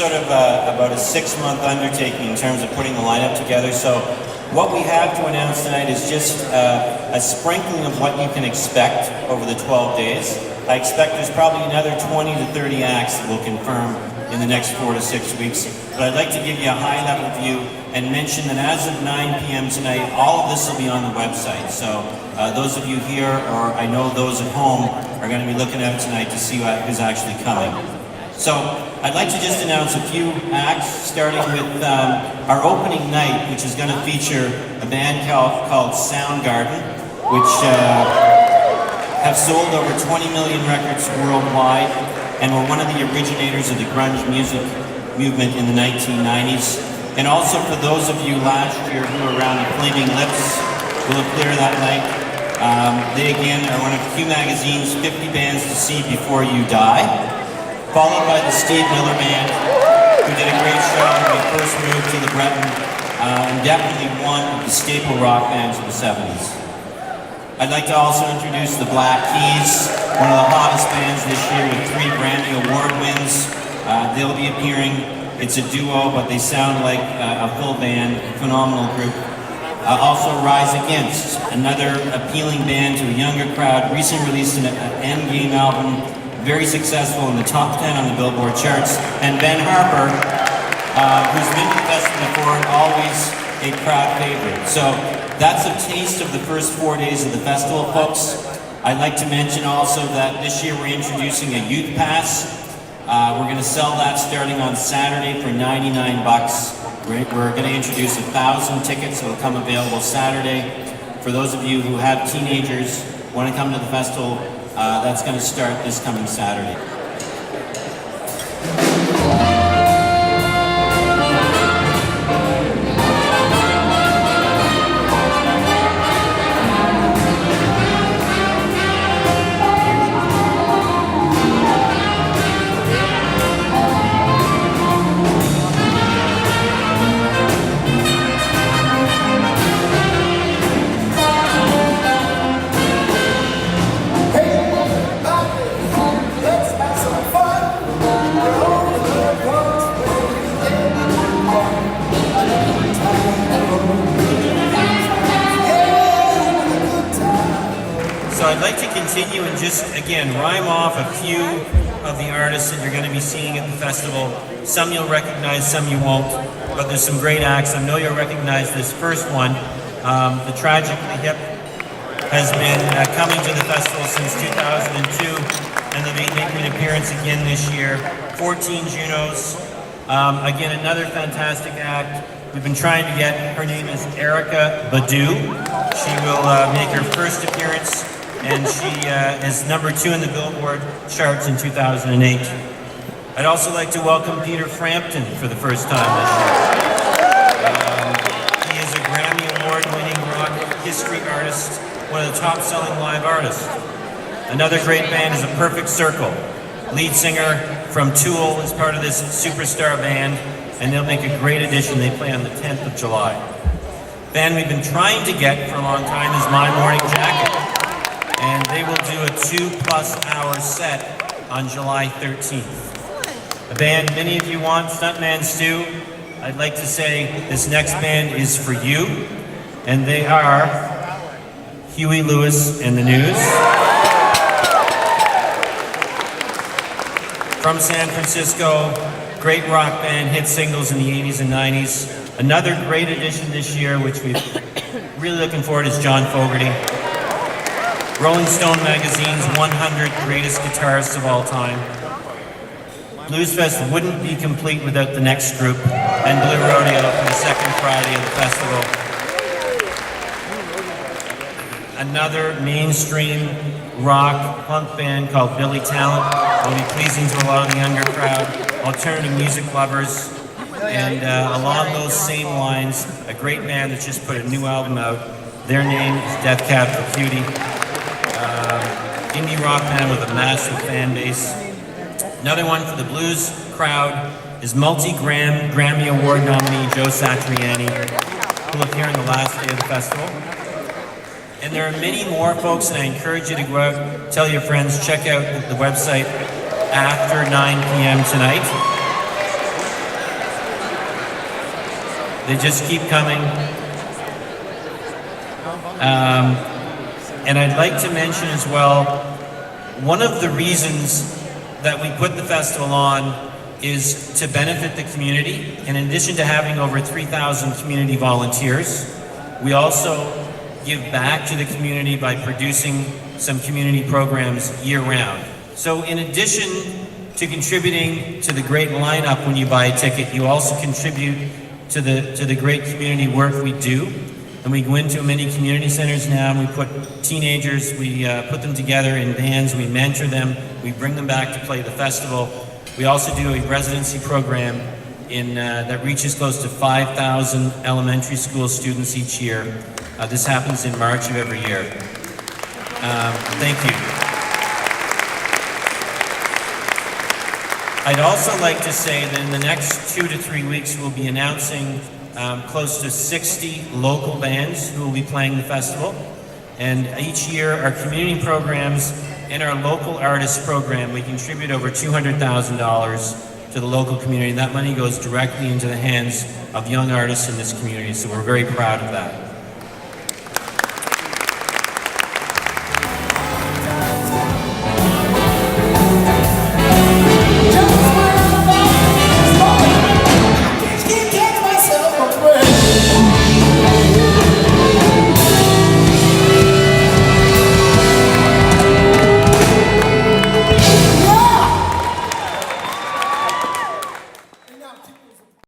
sort of about a 6-month undertaking in terms of putting the lineup together. So what we have to announce tonight is just a sprinkling of what you can expect over the 12 days. I expect there's probably another 20 to 30 acts that we'll confirm in the next 4 to 6 weeks. But I'd like to give you a high-level view and mention that as of 9 p.m. tonight, all of this will be on the website. So those of you here, or I know those at home, are going to be looking at it tonight to see who's actually coming. So I'd like to just announce a few acts, starting with our opening night, which is going to feature a band called SOUNDGARDEN, which have sold over 20 million records worldwide, and were one of the originators of the grunge music movement in the 1990s. And also for those of you last year who were around at Flaming Lips, will appear that night. They again are one of Q Magazine's 50 bands to see before you die, followed by the Steve Miller Band, who did a great show when we first moved to the Breton, and definitely one of the staple rock bands of the 70s. I'd like to also introduce the Black Keys, one of the hottest bands this year with 3 Grammy Award wins. They'll be appearing. It's a duo, but they sound like a full band, phenomenal group. Also Rise Against, another appealing band to a younger crowd, recently released an Endgame album, very successful in the top 10 on the Billboard charts. And Ben Harper, who's been to the festival before and always a crowd favorite. So that's a taste of the first 4 days of the festival, folks. I'd like to mention also that this year we're introducing a youth pass. We're going to sell that starting on Saturday for 99 bucks. We're going to introduce 1,000 tickets that will come available Saturday. For those of you who have teenagers, want to come to the festival, that's going to start this coming Saturday. I'd like to continue and just, again, rhyme off a few of the artists that you're going to be seeing at the festival. Some you'll recognize, some you won't, but there's some great acts. I know you'll recognize this first one. The Tragically Hip has been coming to the festival since 2002, and they'll be making an appearance again this year. 14 Junos. Again, another fantastic act. We've been trying to get, her name is ERYKAH BADU. She will make her first appearance, and she is #2 in the Billboard charts in 2008. I'd also like to welcome Peter Frampton for the first time this year. He is a Grammy Award-winning rock history artist, one of the top-selling live artists. Another great band is A Perfect Circle. Lead singer from Tool is part of this superstar band, and they'll make a great addition. They play on the 10th of July. Band we've been trying to get for a long time is My Morning Jacket, and they will do a 2+ hour set on July 13th. A band many of you want, Stuntman Stu. I'd like to say this next band is for you, and they are Huey Lewis and the News. From San Francisco, great rock band, hit singles in the 80s and 90s. Another great addition this year, which we're really looking forward to, is John Fogerty. Rolling Stone magazine's 100 greatest guitarists of all time. Blues Fest wouldn't be complete without the next group, and Blue Rodeo for the second Friday of the festival. Another mainstream rock punk band called Billy Talent will be pleasing to a lot of the younger crowd, alternative music lovers, and along those same lines, a great band that just put a new album out. Their name is Death Cab for Cutie. Indie rock band with a massive fan base. Another one for the blues crowd is Grammy Award nominee Joe Satriani, who will appear on the last day of the festival. And there are many more, folks, and I encourage you to go out, tell your friends, check out the website after 9 p.m. tonight. They just keep coming. And I'd like to mention as well, one of the reasons that we put the festival on is to benefit the community. And in addition to having over 3,000 community volunteers, we also give back to the community by producing some community programs year-round. So in addition to contributing to the great lineup when you buy a ticket, you also contribute to the great community work we do. And we go into many community centers now and we put teenagers, we put them together in bands, we mentor them, we bring them back to play the festival. We also do a residency program that reaches close to 5,000 elementary school students each year. This happens in March of every year. Thank you. I'd also like to say that in the next 2 to 3 weeks we'll be announcing close to 60 local bands who will be playing the festival. And each year our community programs and our local artist program, we contribute over $200,000 to the local community. That money goes directly into the hands of young artists in this community, so we're very proud of that.